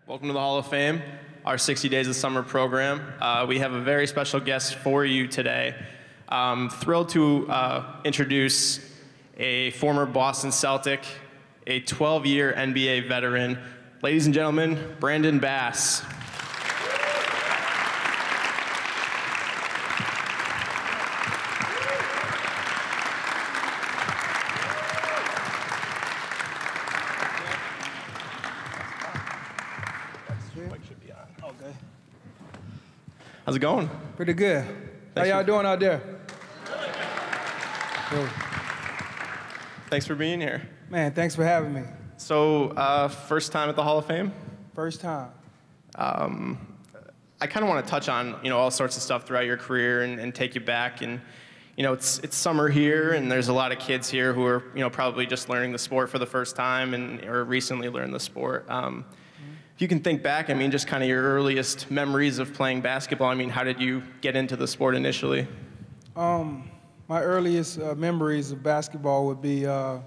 Welcome to the Hall of Fame, our 60 Days of Summer program. We have a very special guest for you today. Thrilled to introduce a former Boston Celtic, a 12-year NBA veteran. Ladies and gentlemen, Brandon Bass. How's it going? Pretty good. How y'all doing out there? Good. Thanks for being here. Man, thanks for having me. So, first time at the Hall of Fame? First time. I kind of want to touch on, all sorts of stuff throughout your career and take you back. And, it's summer here, and there's a lot of kids here who are, probably just learning the sport for the first time or recently learned the sport. If you can think back, just kind of your earliest memories of playing basketball. How did you get into the sport initially? My earliest memories of basketball would be my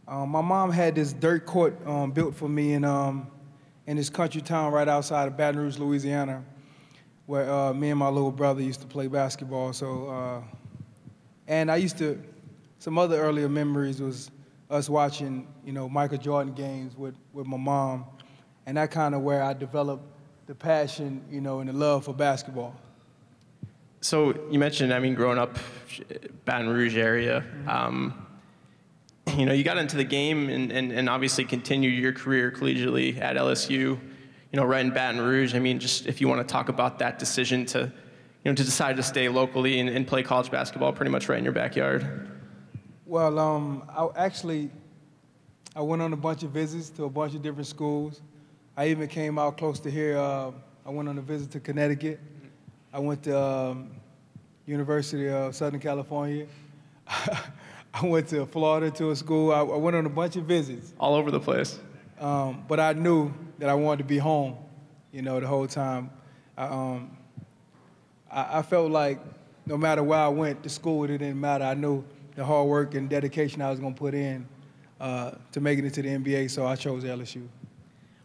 mom had this dirt court built for me in this country town right outside of Baton Rouge, Louisiana, where me and my little brother used to play basketball. So, and some other earlier memories was us watching, Michael Jordan games with my mom, and that kind of where I developed the passion, and the love for basketball. So you mentioned, growing up Baton Rouge area, you got into the game and obviously continued your career collegiately at LSU, right in Baton Rouge. Just if you want to talk about that decision to decide to stay locally and play college basketball pretty much right in your backyard. Well, I went on a bunch of visits to a bunch of different schools. I even came out close to here. I went on a visit to Connecticut. I went to University of Southern California. I went to Florida to a school. I went on a bunch of visits. All over the place. But I knew that I wanted to be home, the whole time. I felt like no matter where I went to school, it didn't matter. I knew the hard work and dedication I was going to put in to make it into the NBA, so I chose LSU.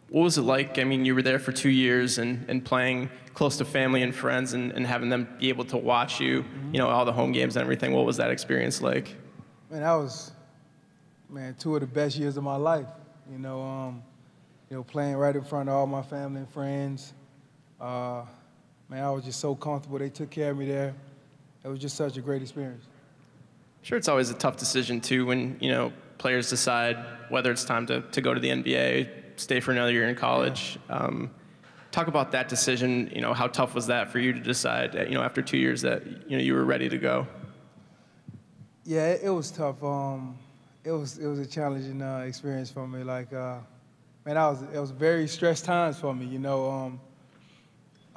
What was it like? You were there for 2 years and playing close to family and friends and having them be able to watch you, all the home games and everything. What was that experience like? Man, that was, two of the best years of my life. Playing right in front of all my family and friends. I was just so comfortable. They took care of me there. It was just such a great experience. Sure, it's always a tough decision, too, when, players decide whether it's time to go to the NBA, stay for another year in college. Talk about that decision. How tough was that for you to decide, after 2 years that, you were ready to go? Yeah, it was tough. It was a challenging experience for me. It was very stressed times for me,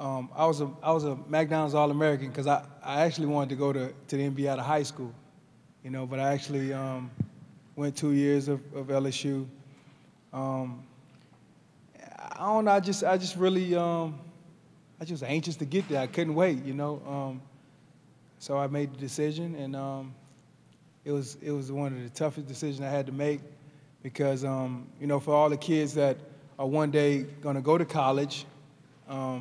I was a McDonald's All-American because I actually wanted to go to the NBA out of high school. But I actually went 2 years of LSU. I don't know, I just really, I was anxious to get there. I couldn't wait, So I made the decision, and it was one of the toughest decisions I had to make because, for all the kids that are one day gonna go to college, I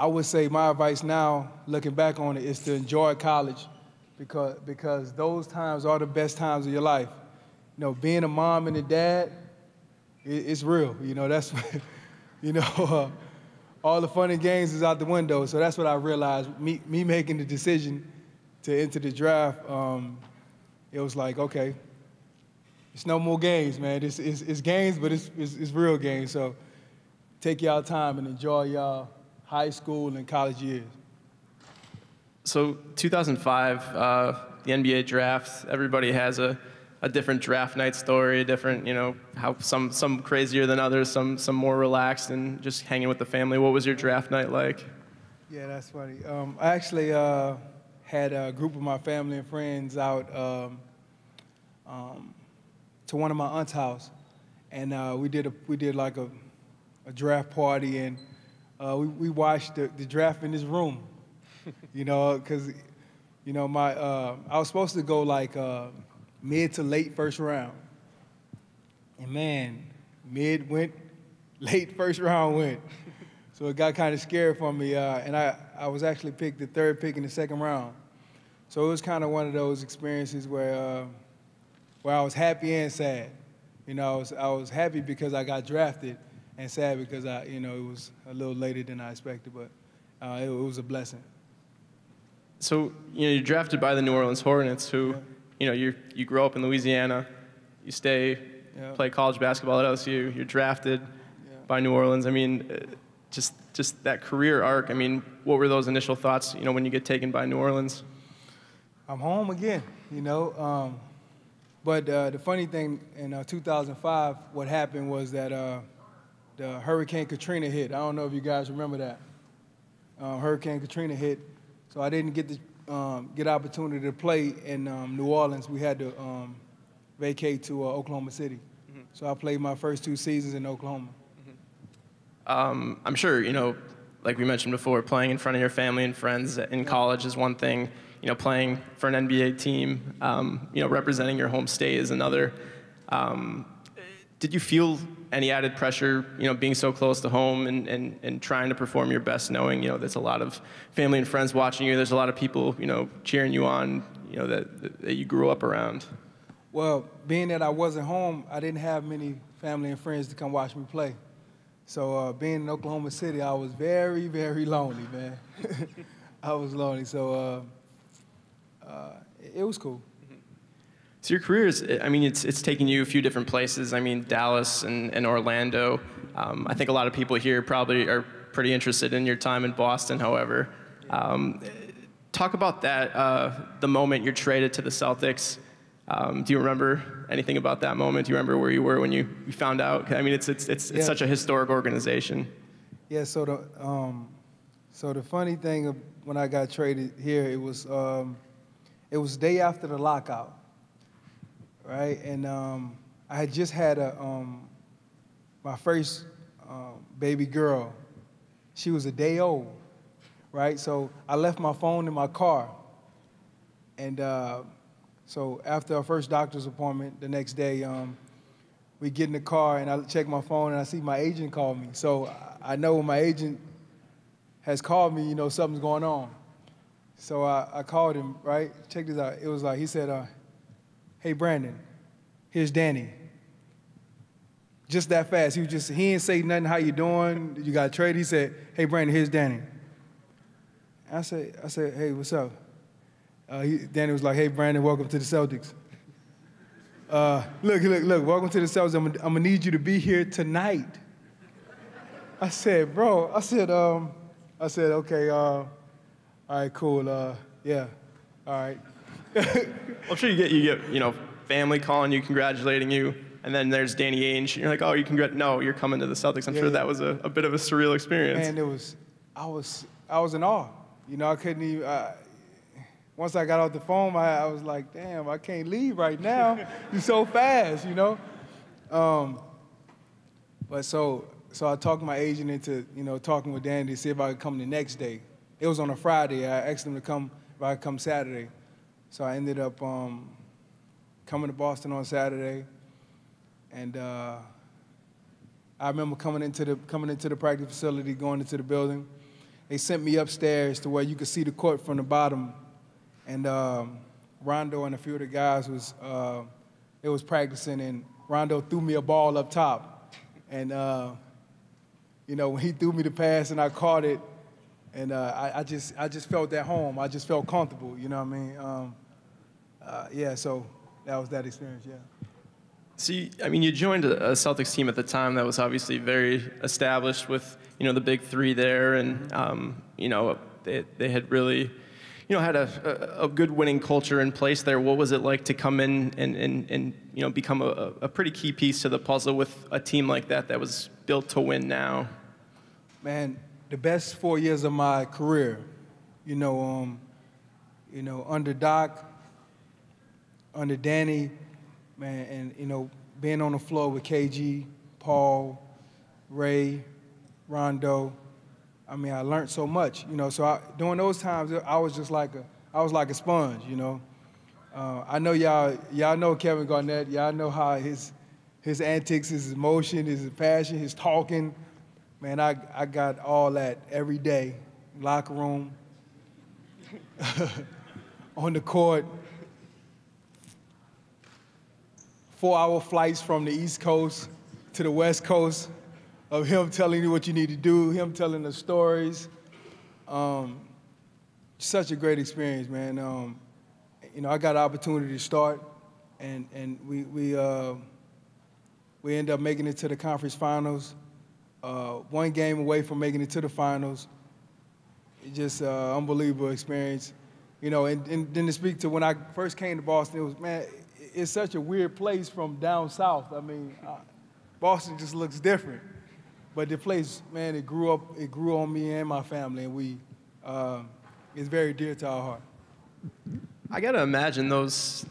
would say my advice now, looking back on it, is to enjoy college. Because those times are the best times of your life. Being a mom and a dad, it's real. That's, all the fun and games is out the window. So that's what I realized. Me making the decision to enter the draft, it was like, okay, it's no more games, man. It's games, but it's real games. So take y'all time and enjoy y'all high school and college years. So 2005, the NBA draft, everybody has a different draft night story, different, how some crazier than others, some more relaxed and just hanging with the family. What was your draft night like? Yeah, that's funny. I actually had a group of my family and friends out to one of my aunt's house, and we did like a draft party, and we watched the draft in this room. Because, I was supposed to go like mid to late first round. And man, mid went, late first round went. So it got kind of scary for me, and I was actually picked the third pick in the second round. So it was kind of one of those experiences where I was happy and sad. You know, I was happy because I got drafted, and sad because it was a little later than I expected, but it was a blessing. So, you're drafted by the New Orleans Hornets, who, you grow up in Louisiana, you stay, play college basketball at LSU, you're drafted by New Orleans. I mean, just that career arc. I mean, what were those initial thoughts, when you get taken by New Orleans? I'm home again, But the funny thing, in 2005, what happened was that the Hurricane Katrina hit. I don't know if you guys remember that. Hurricane Katrina hit, so I didn't get the opportunity to play in New Orleans. We had to vacate to Oklahoma City. Mm-hmm. So I played my first 2 seasons in Oklahoma. Mm-hmm. I'm sure, like we mentioned before, playing in front of your family and friends in college is one thing. Playing for an NBA team, representing your home state is another. Did you feel any added pressure, being so close to home and trying to perform your best, knowing, there's a lot of family and friends watching you, there's a lot of people, cheering you on, that you grew up around? Well, being that I wasn't home, I didn't have many family and friends to come watch me play. So being in Oklahoma City, I was very, very lonely, man. I was lonely, so it was cool. So your career is, it's taken you a few different places. Dallas and Orlando. I think a lot of people here probably are pretty interested in your time in Boston, however. Talk about that, the moment you're traded to the Celtics. Do you remember anything about that moment? Do you remember where you were when you found out? It's such a historic organization. Yeah, so the funny thing of when I got traded here, it was the day after the lockout, right? And I had just had my first baby girl. She was a day old, right? So I left my phone in my car. And so after our first doctor's appointment the next day, we get in the car and I check my phone and I see my agent call me. So I know when my agent has called me, something's going on. So I called him, right? Check this out. It was like, he said, hey, Brandon, here's Danny. Just that fast. He didn't say nothing, how you doing? You got traded? He said, hey, Brandon, here's Danny. I said, hey, what's up? Danny was like, hey, Brandon, welcome to the Celtics. Look, welcome to the Celtics. I'm gonna need you to be here tonight. I said, bro, okay, all right, cool, yeah, all right. I'm sure you get, family calling you, congratulating you, and then there's Danny Ainge. You're like, oh, no, you're coming to the Celtics. I'm sure that was a bit of a surreal experience. Man, I was in awe. I couldn't even, once I got off the phone, I was like, damn, I can't leave right now. You're so fast, But so I talked my agent into, talking with Danny to see if I could come the next day. It was on a Friday. I asked him to come, if I could come Saturday. So I ended up coming to Boston on Saturday. And I remember coming into the practice facility, going into the building. They sent me upstairs to where you could see the court from the bottom. And Rondo and a few of the guys was practicing, and Rondo threw me a ball up top. And, when he threw me the pass and I caught it, and I just felt at home. I just felt comfortable, you know what I mean? So that was that experience, yeah. So, you joined a Celtics team at the time that was obviously very established with, the big three there, and, they had really, had a good winning culture in place there. What was it like to come in and become a pretty key piece to the puzzle with a team like that was built to win now? Man, the best 4 years of my career, under Doc, under Danny, man, and, being on the floor with KG, Paul, Ray, Rondo, I learned so much, So during those times, I was like a sponge, I know y'all know Kevin Garnett. Y'all know how his antics, his emotion, his passion, his talking. Man, I got all that every day. Locker room, on the court, 4-hour flights from the East Coast to the West Coast of him telling you what you need to do, him telling the stories. Such a great experience, man. You know, I got an opportunity to start, and we ended up making it to the conference finals. One game away from making it to the finals. It's just an unbelievable experience. You know, and then to speak to when I first came to Boston, it was, man, it's such a weird place from down south. I mean, Boston just looks different. But the place, man, it grew on me and my family, and it's very dear to our heart. I got to imagine those,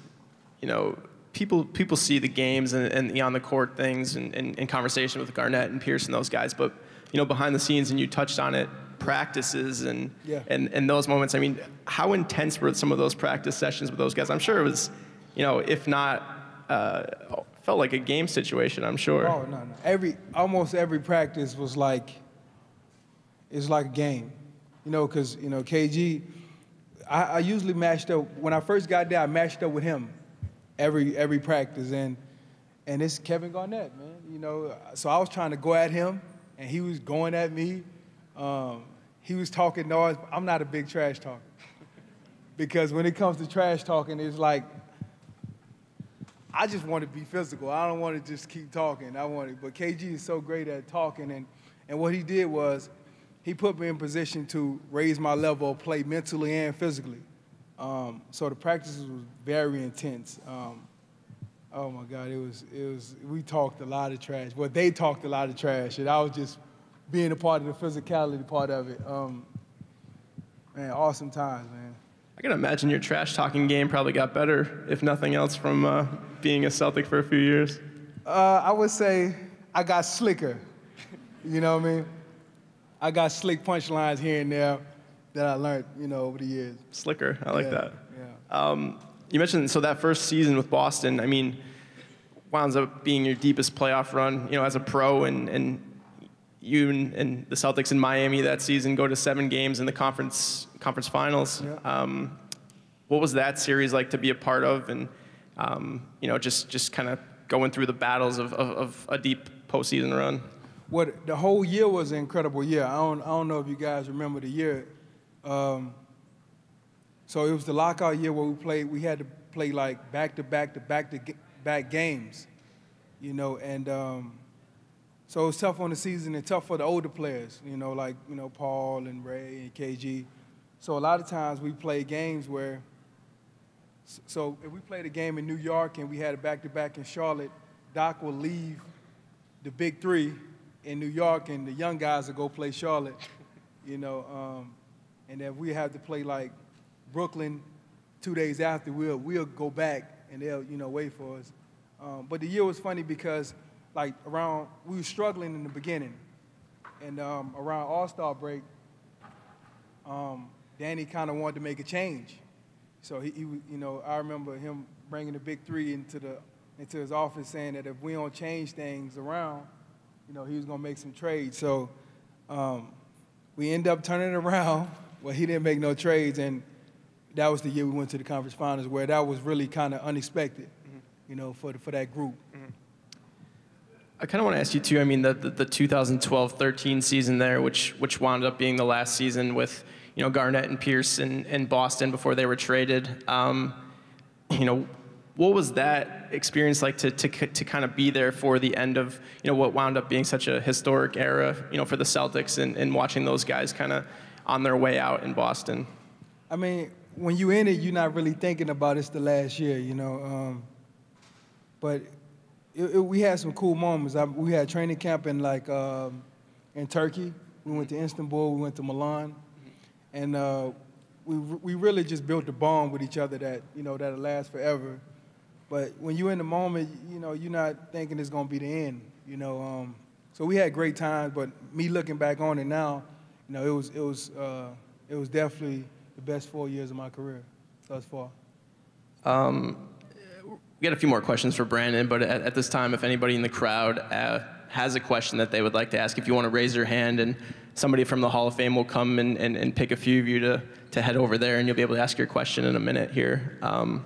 you know, people see the games and the on the court things and in conversation with Garnett and Pierce and those guys, but, you know, behind the scenes, and you touched on it, practices and those moments. I mean, how intense were some of those practice sessions with those guys? I'm sure it was, you know, if not, felt like a game situation, I'm sure. Oh, no. Almost every practice was like, it's like a game. You know, because, you know, KG, I usually matched up, when I first got there, I matched up with him every practice, and it's Kevin Garnett, man. You know, so I was trying to go at him, and he was going at me. He was talking noise. I'm not a big trash talker. Because when it comes to trash talking, it's like, I just want to be physical. I don't want to just keep talking. But KG is so great at talking, and what he did was, he put me in position to raise my level of play mentally and physically. So the practices was very intense. Oh my God, we talked a lot of trash. Well, they talked a lot of trash, and I was just being a part of the physicality part of it. Man, awesome times, man. I can imagine your trash talking game probably got better, if nothing else, from being a Celtic for a few years. I would say I got slicker. You know what I mean? I got slick punchlines here and there that I learned, you know, over the years. Slicker, I like that. Yeah. You mentioned, so that first season with Boston, I mean, wound up being your deepest playoff run, you know, as a pro, and you and the Celtics in Miami that season go to 7 games in the conference finals. Yeah. What was that series like to be a part of, and you know, just kind of going through the battles of a deep postseason run? The whole year was an incredible year. I don't know if you guys remember the year. So it was the lockout year where we had to play like back-to-back games, you know, and so it was tough on the season and tough for the older players, you know, like, you know, Paul and Ray and KG. So a lot of times we played games where, so if we played a game in New York and we had a back-to-back in Charlotte, Doc will leave the big three in New York, and the young guys will go play Charlotte, you know, and then we have to play like Brooklyn 2 days after. We'll go back, and they'll, you know, wait for us. But the year was funny because, like, we were struggling in the beginning, and around All-Star break, Danny kind of wanted to make a change. So he, you know, I remember him bringing the big three into his office, saying that if we don't change things around, you know, he was going to make some trades. So we ended up turning it around. Well, he didn't make no trades, and that was the year we went to the conference finals, where that was really kind of unexpected, you know, for that group. I kind of want to ask you, too, I mean, the 2012-13 season there, which wound up being the last season with, you know, Garnett and Pierce in Boston before they were traded. You know, what was that experience like to kind of be there for the end of, you know, what wound up being such a historic era, you know, for the Celtics, and watching those guys kind of on their way out in Boston? I mean, when you're in it, you're not really thinking about it's the last year, you know. But we had some cool moments. We had training camp in in Turkey. We went to Istanbul. We went to Milan, and we really just built a bond with each other that, you know, that'll last forever. But when you're in the moment, you know, you're not thinking it's gonna be the end, you know. So we had great times. But me looking back on it now, you know, it was definitely the best 4 years of my career thus far. We got a few more questions for Brandon, but at this time, if anybody in the crowd has a question that they would like to ask, if you want to raise your hand, and somebody from the Hall of Fame will come and pick a few of you to head over there, and you'll be able to ask your question in a minute here. I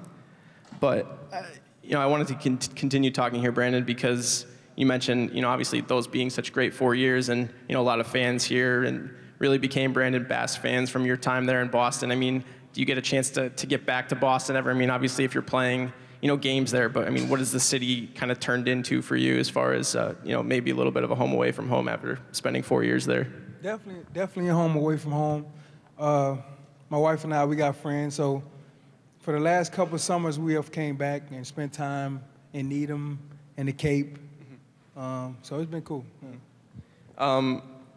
wanted to continue talking here, Brandon, because you mentioned, obviously those being such great 4 years, and a lot of fans here, and really became Brandon Bass fans from your time there in Boston. I mean, do you get a chance to get back to Boston ever? I mean, obviously if you're playing games there, but I mean, what has the city kind of turned into for you as far as, maybe a little bit of a home away from home after spending 4 years there? Definitely a home away from home. My wife and I, we got friends, so for the last couple of summers, we have came back and spent time in Needham and the Cape. So it's been cool.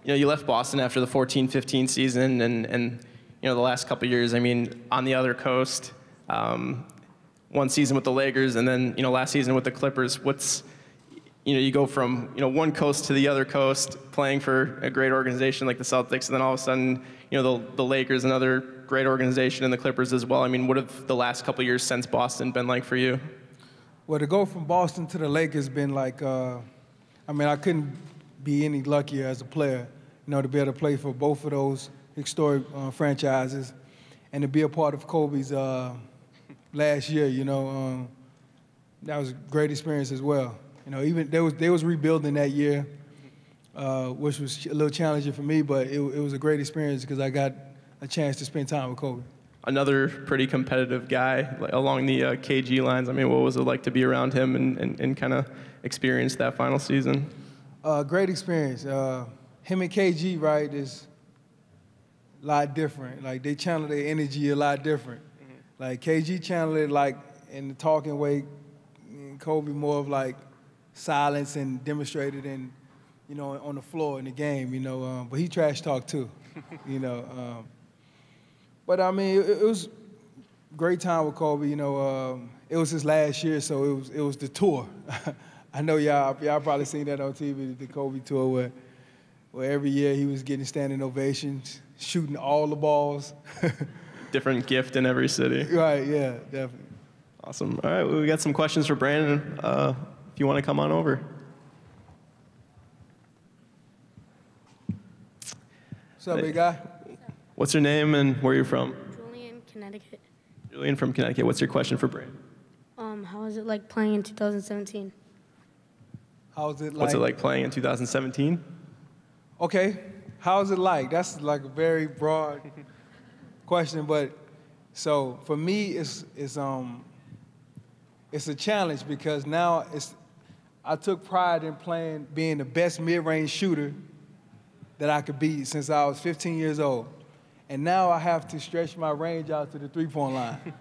You left Boston after the 14-15 season, and the last couple of years, I mean, on the other coast, one season with the Lakers, and then last season with the Clippers. You go from one coast to the other coast, playing for a great organization like the Celtics, and then all of a sudden the Lakers, another great organization, and the Clippers as well. I mean, what have the last couple of years since Boston been like for you? Well, to go from Boston to the Lakers been like, I couldn't be any luckier as a player, to be able to play for both of those historic franchises, and to be a part of Kobe's last year, that was a great experience as well. Even they was rebuilding that year, which was a little challenging for me, but it was a great experience because I got a chance to spend time with Kobe. Another pretty competitive guy along the KG lines. I mean, what was it like to be around him and kind of experience that final season? Great experience. Him and KG, right, is a lot different. Like, they channel their energy a lot different. Mm-hmm. Like, KG channeled it, like, in the talking way, and Kobe more of, like, silence and demonstrated in, on the floor in the game, but he trash talked too, But, I mean, it was a great time with Kobe, it was his last year, so it was the tour. I know y'all probably seen that on TV, the Kobe tour, where every year he was getting standing ovations, shooting all the balls. Different gift in every city. Right, yeah, definitely. Awesome. All right, well, we got some questions for Brandon. If you want to come on over. What's up, big guy? What's your name and where are you from? Julian, Connecticut. Julian from Connecticut. What's your question for Brandon? How was it like playing in 2017? How's it like? What's it like playing in 2017? Okay, how's it like? That's like a very broad question, but so for me, it's a challenge because now I took pride in being the best mid-range shooter that I could be since I was 15 years old, and now I have to stretch my range out to the three-point line.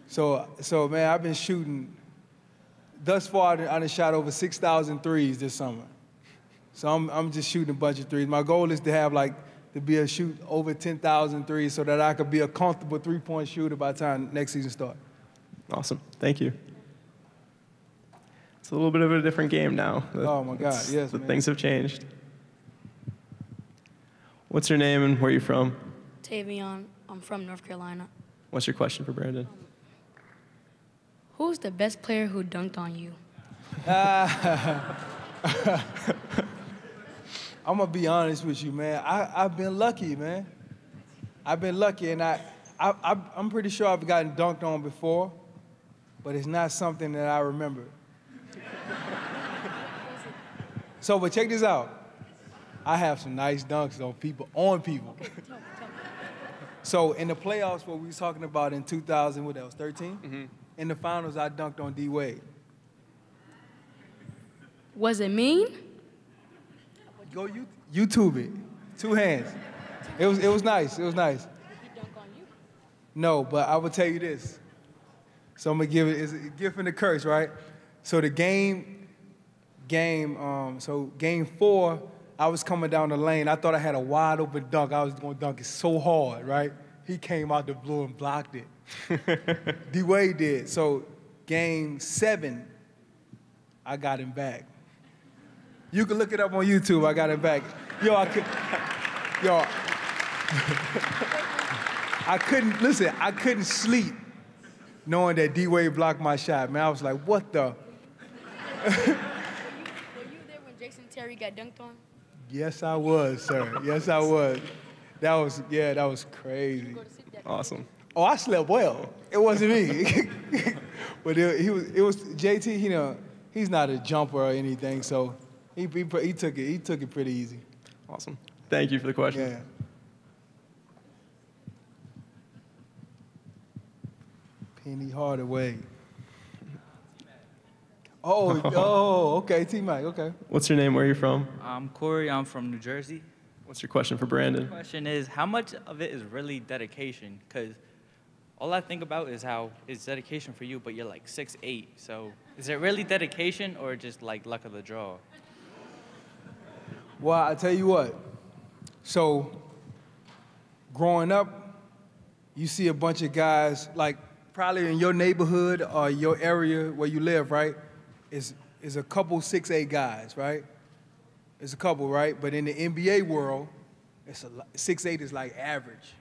So man, I've been shooting. Thus far, I done shot over 6,000 threes this summer. So I'm just shooting a bunch of threes. My goal is to have shoot over 10,000 threes so that I could be a comfortable three-point shooter by the time next season starts. Awesome. Thank you. It's a little bit of a different game now. Oh, my God. Yes, man. Things have changed. What's your name and where are you from? Tavion. I'm from North Carolina. What's your question for Brandon? Who's the best player who dunked on you? I'm going to be honest with you, man. I've been lucky, man. I've been lucky, and I'm pretty sure I've gotten dunked on before, but it's not something that I remember. But check this out. I have some nice dunks on people. So in the playoffs, what we was talking about in 2000, what that was, 13? Mm-hmm. In the finals, I dunked on D. Wade. Was it mean? Go YouTube it. 2 hands. It was nice. It was nice. Did he dunk on you? No, but I will tell you this. So I'm gonna give it's a gift and a curse, right? So the game 4, I was coming down the lane. I thought I had a wide open dunk. I was gonna dunk it so hard, right? He came out the blue and blocked it. D. Wade did. So game 7, I got him back. You can look it up on YouTube. I got him back. I couldn't sleep knowing that D-Wade blocked my shot, man. I was like, what the? Were you there when Jason Terry got dunked on? Yes, I was, sir. Yes, I was. That was crazy. Go to sleep that Awesome. Oh, I slept well. It wasn't me. But it was JT. You know, he's not a jumper or anything, so he took it pretty easy. Awesome. Thank you for the question. Yeah. Penny Hardaway. Oh, okay, T-Mac, okay. What's your name? Where are you from? I'm Corey. I'm from New Jersey. What's your question for Brandon? The question is, how much of it is really dedication? Because all I think about is how it's dedication for you, but you're like 6'8". So is it really dedication or just like luck of the draw? Well, I tell you what. So, growing up, you see a bunch of guys, like probably in your neighborhood or your area where you live, right? Is a couple 6'8" guys, right? It's a couple, right? But in the NBA world, 6'8" is like average.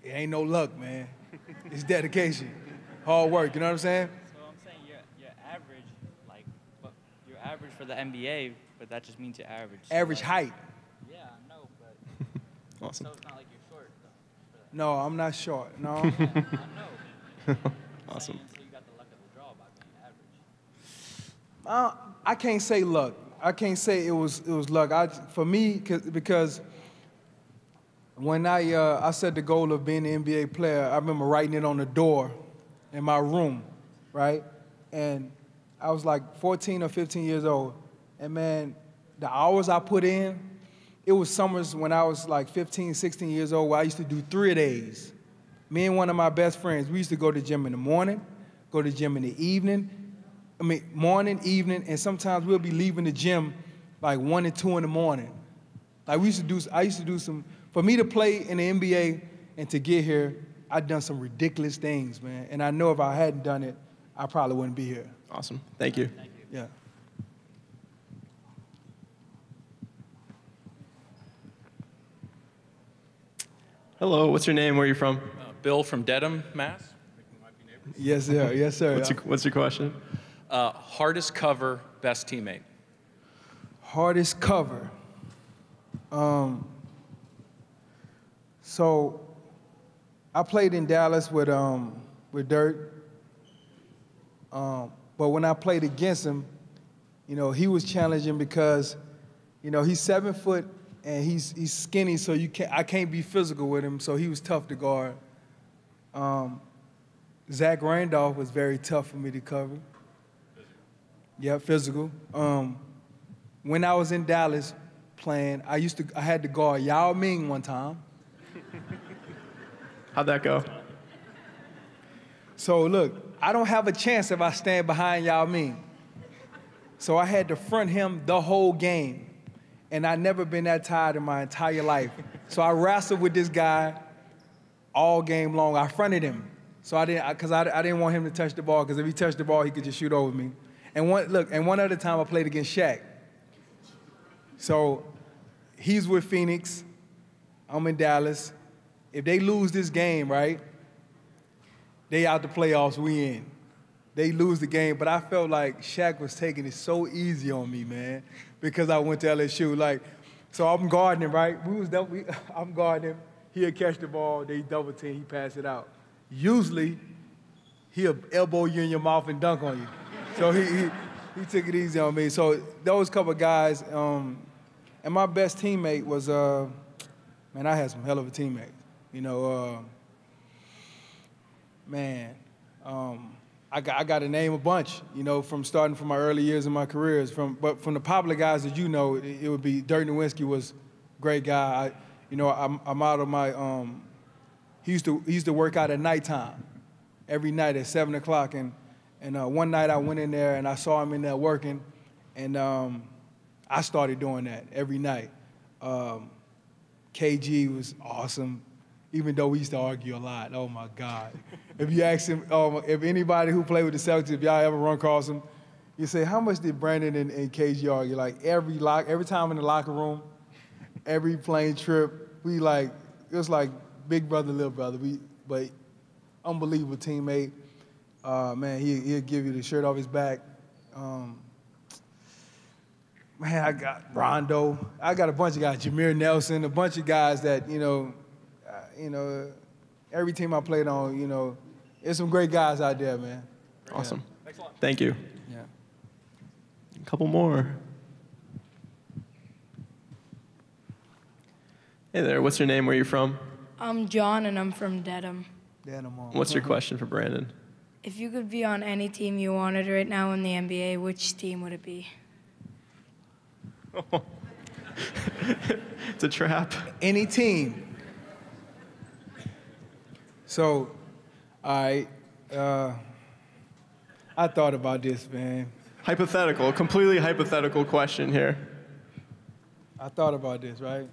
It ain't no luck, man. It's dedication, hard work. You know what I'm saying? So I'm saying you're average, like, but you're average for the NBA, but that just means you're average. So Average like, height. Yeah, I know, but Awesome. so it's not like you're short though. No, I'm not short. No. I know. Awesome. So you got the luck of the draw by being average. I can't say luck. I can't say it was luck. For me, because when I set the goal of being an NBA player, I remember writing it on the door in my room, right? And I was like 14 or 15 years old. And man, the hours I put in, it was summers when I was like 15, 16 years old where I used to do 3-a-days. Me and one of my best friends, we used to go to the gym in the morning, go to the gym in the evening, morning, evening, and sometimes we'll be leaving the gym like 1 and 2 in the morning. Like I used to do some, for me to play in the NBA and to get here, I'd done some ridiculous things, man. And I know if I hadn't done it, I probably wouldn't be here. Awesome. Thank you. Thank you. Yeah. Hello. What's your name? Where are you from? Bill from Dedham, Mass. Yes, sir. Yes, sir. What's your question? Hardest cover, best teammate. Hardest cover. So I played in Dallas with Dirk. But when I played against him, you know, he was challenging because, you know, he's 7 foot and he's skinny, so I can't be physical with him, so he was tough to guard. Zach Randolph was very tough for me to cover. Yeah, physical. When I was in Dallas playing, I had to guard Yao Ming one time. How'd that go? So look, I don't have a chance if I stand behind Yao Ming. So I had to front him the whole game. And I'd never been that tired in my entire life. So I wrestled with this guy all game long. I fronted him. So I didn't want him to touch the ball, because if he touched the ball, he could just shoot over me. And one other time I played against Shaq. So he's with Phoenix, I'm in Dallas. If they lose this game, right, they out the playoffs, we in. They lose the game, but I felt like Shaq was taking it so easy on me, man, because I went to LSU. Like, so I'm guarding him, right? I'm guarding him. He'll catch the ball, they double team, he pass it out. Usually, he'll elbow you in your mouth and dunk on you. So he took it easy on me. So those couple guys, and my best teammate was, man, I had some hell of a teammates. You know, I got to name a bunch, you know, from starting from my early years in my careers. But from the popular guys that you know, it would be Dirk Nowitzki was a great guy. I'm out of my, he used to work out at nighttime, every night at 7 o'clock. And one night I went in there and I saw him in there working, and I started doing that every night. KG was awesome, even though we used to argue a lot. Oh my God. If you ask him, if anybody who played with the Celtics, if y'all ever run across him, you say, how much did Brandon and KG argue? Like every time in the locker room, every plane trip, it was like big brother, little brother. But unbelievable teammate. Man, he'll give you the shirt off his back. Man, I got Rondo. I got a bunch of guys, Jameer Nelson, a bunch of guys that, every team I played on, there's some great guys out there, man. Awesome. Thank you. Yeah. A couple more. Hey there, what's your name? Where are you from? I'm John, and I'm from Dedham. What's your question for Brandon? If you could be on any team you wanted right now in the NBA, which team would it be? It's a trap. Any team. So, all right, I thought about this, man. Hypothetical, completely hypothetical question here. I thought about this, right?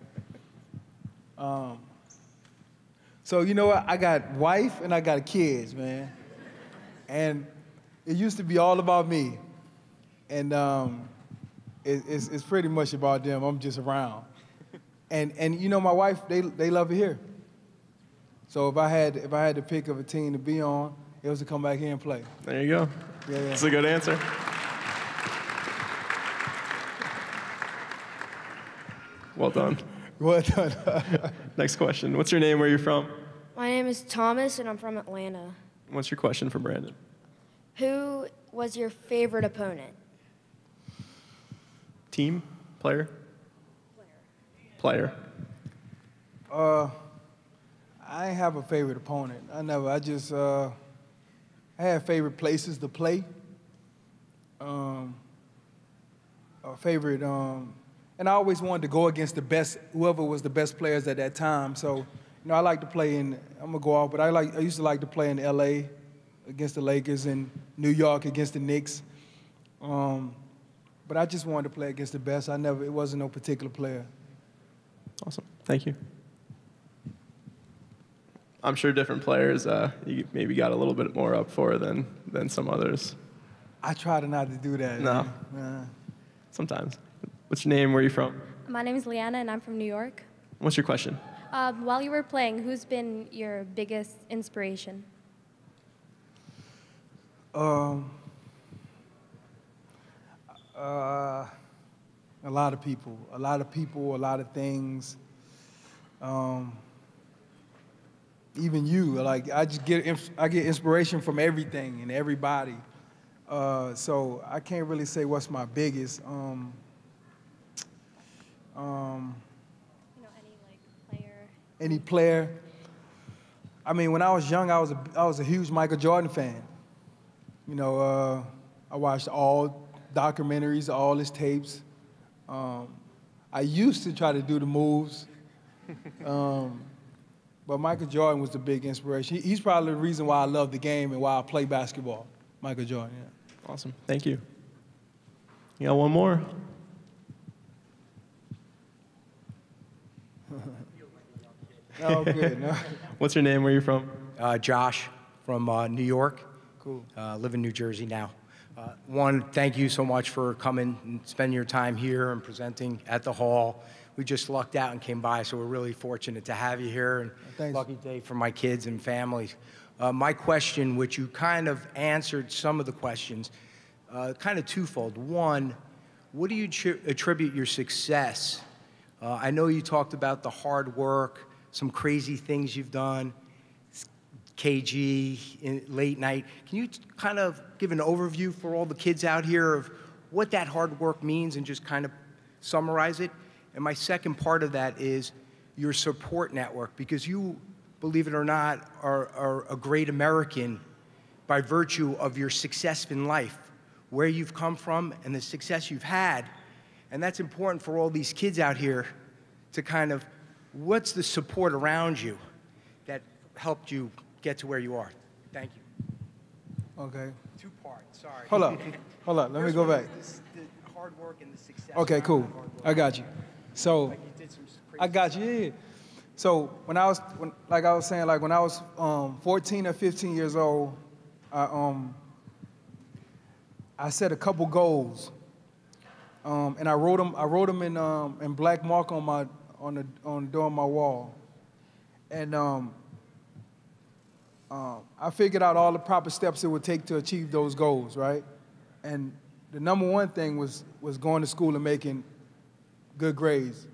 So you know what? I got wife and I got kids, man. And it used to be all about me. And it's pretty much about them. I'm just around. And my wife, they love it here. So if I had to pick of a team to be on, it was to come back here and play. There you go. Yeah. That's a good answer. Well done. Well done. Next question. What's your name? Where are you from? My name is Thomas, and I'm from Atlanta. What's your question for Brandon? Who was your favorite opponent? Team? Player? Player. I ain't have a favorite opponent. I just I had favorite places to play. A favorite, and I always wanted to go against the best, whoever was the best players at that time. So, I like to play in, I'm gonna go off, but I used to like to play in LA against the Lakers and New York against the Knicks. But I just wanted to play against the best. It wasn't no particular player. Awesome. Thank you. I'm sure different players you maybe got a little bit more up for than some others. I try to not to do that. No. Sometimes. What's your name? Where are you from? My name is Leanna, and I'm from New York. What's your question? While you were playing, who's been your biggest inspiration? A lot of people, a lot of things. Even you, like I get inspiration from everything and everybody. So I can't really say what's my biggest. Any player. I mean, when I was young, I was a huge Michael Jordan fan. I watched all documentaries, all his tapes. I used to try to do the moves, but Michael Jordan was the big inspiration. He's probably the reason why I love the game and why I play basketball. Michael Jordan, yeah. Awesome. Thank you. You got one more? No, good. No. What's your name? Where are you from? Josh from New York. Cool. Live in New Jersey now. One, thank you so much for coming and spending your time here and presenting at the hall. We just lucked out and came by, so we're really fortunate to have you here. And Thanks. Lucky day for my kids and family. My question, which you kind of answered some of the questions, kind of twofold. One, what do you attribute your success? I know you talked about the hard work, some crazy things you've done, KG, late night. Can you kind of give an overview for all the kids out here of what that hard work means and just kind of summarize it? And my second part of that is your support network, because you, believe it or not, are a great American by virtue of your success in life, where you've come from and the success you've had. And that's important for all these kids out here to kind of, what's the support around you that helped you get to where you are? Thank you. Okay. Two parts, sorry. Hold up. Let me go back. The hard work and the success. Okay, cool. I got you. So, Like you did some crazy I got you. Yeah. So when I was 14 or 15 years old, I set a couple goals, and I wrote them in black mark on the door of my wall, and I figured out all the proper steps it would take to achieve those goals, right? And the number one thing was going to school and making good grades.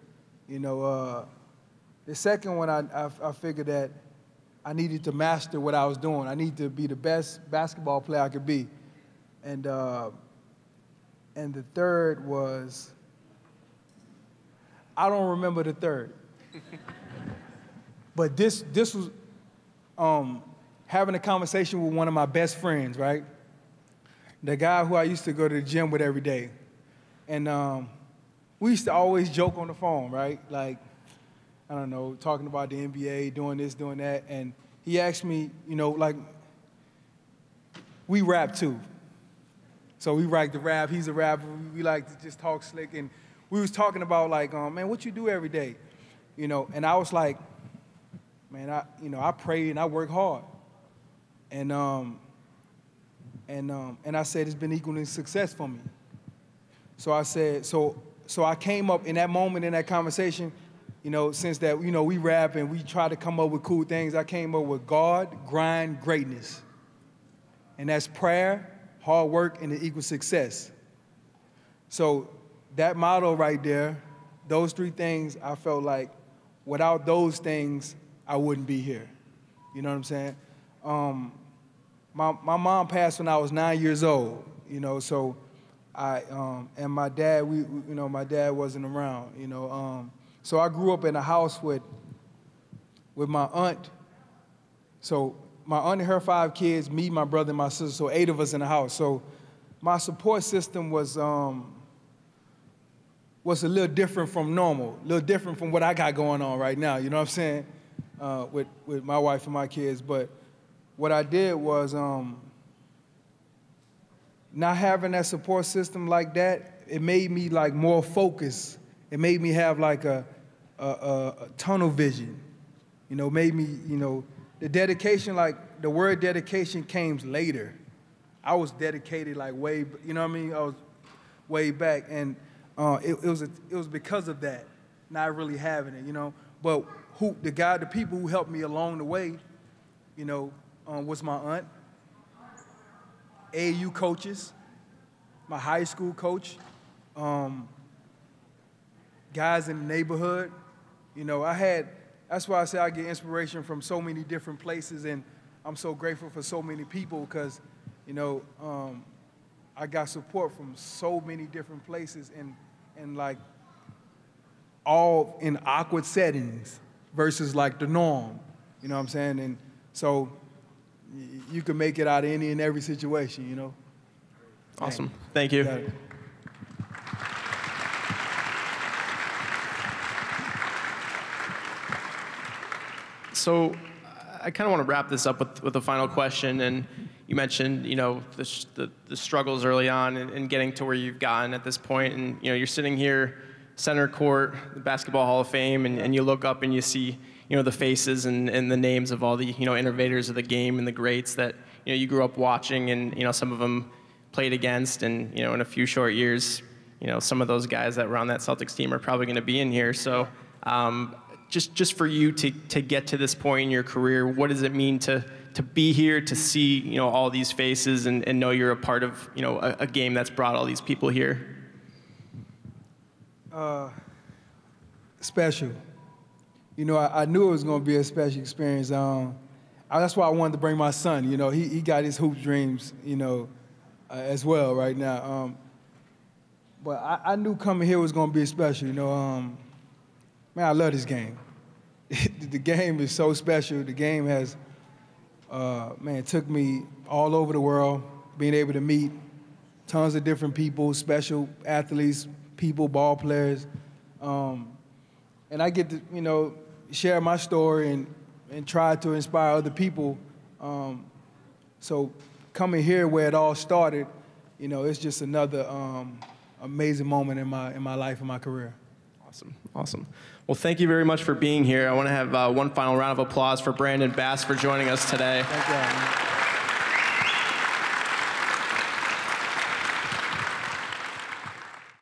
You know, the second one, I figured that I needed to master what I was doing. I needed to be the best basketball player I could be. And the third was, I don't remember the third. But this was having a conversation with one of my best friends, right? The guy who I used to go to the gym with every day. And we used to always joke on the phone, right? Like, I don't know, talking about the NBA, doing this, doing that. And he asked me, you know, like, we rap too. So we like to rap, he's a rapper, we like to just talk slick. And we was talking about like, man, what you do every day? You know, and I was like, man, I pray and I work hard. And I said it's been equaling success for me. So I said, so I came up in that moment in that conversation, you know, since that, you know, we rap and we try to come up with cool things, I came up with God, grind, greatness. And that's prayer, hard work, and it equals success. So that motto right there, those three things, I felt like without those things, I wouldn't be here. You know what I'm saying? My mom passed when I was 9 years old, you know, so and my dad, you know, my dad wasn't around, you know. So I grew up in a house with my aunt. So my aunt and her 5 kids, me, my brother, and my sister, so 8 of us in the house. So my support system was a little different from normal, a little different from what I got going on right now, you know what I'm saying, with my wife and my kids. But what I did was not having that support system like that, it made me like more focused. It made me have like a tunnel vision, you know, made me, you know, the dedication, like the word dedication came later. I was dedicated like way, you know what I mean? I was way back, and it was because of that, not really having it, you know. But the people who helped me along the way, you know, was my aunt, AAU coaches, my high school coach, guys in the neighborhood. You know, that's why I say I get inspiration from so many different places, and I'm so grateful for so many people because, you know, I got support from so many different places and like all in awkward settings versus like the norm, you know what I'm saying? And so you can make it out of any and every situation, you know? Awesome. Thank you. So I kind of want to wrap this up with a final question. And you mentioned, you know, the struggles early on and getting to where you've gotten at this point. And, you know, you're sitting here, center court, the Basketball Hall of Fame, and you look up and you see, you know, the faces and the names of all the, you know, innovators of the game and the greats that, you know, you grew up watching, and, you know, some of them played against. And, you know, in a few short years, you know, some of those guys that were on that Celtics team are probably going to be in here. So just for you to get to this point in your career, what does it mean to be here, to see, you know, all these faces and know you're a part of, you know, a game that's brought all these people here? Special. You know, I knew it was going to be a special experience. That's why I wanted to bring my son. You know, he got his hoop dreams, you know, as well right now. But I knew coming here was going to be special. You know, man, I love this game. The game is so special. The game has, man, it took me all over the world, being able to meet tons of different people, special athletes, people, ball players. And I get to, you know, share my story and try to inspire other people. So coming here where it all started, you know, it's just another amazing moment in my life and my career. Awesome. Well, thank you very much for being here. I want to have one final round of applause for Brandon Bass for joining us today. Thank you.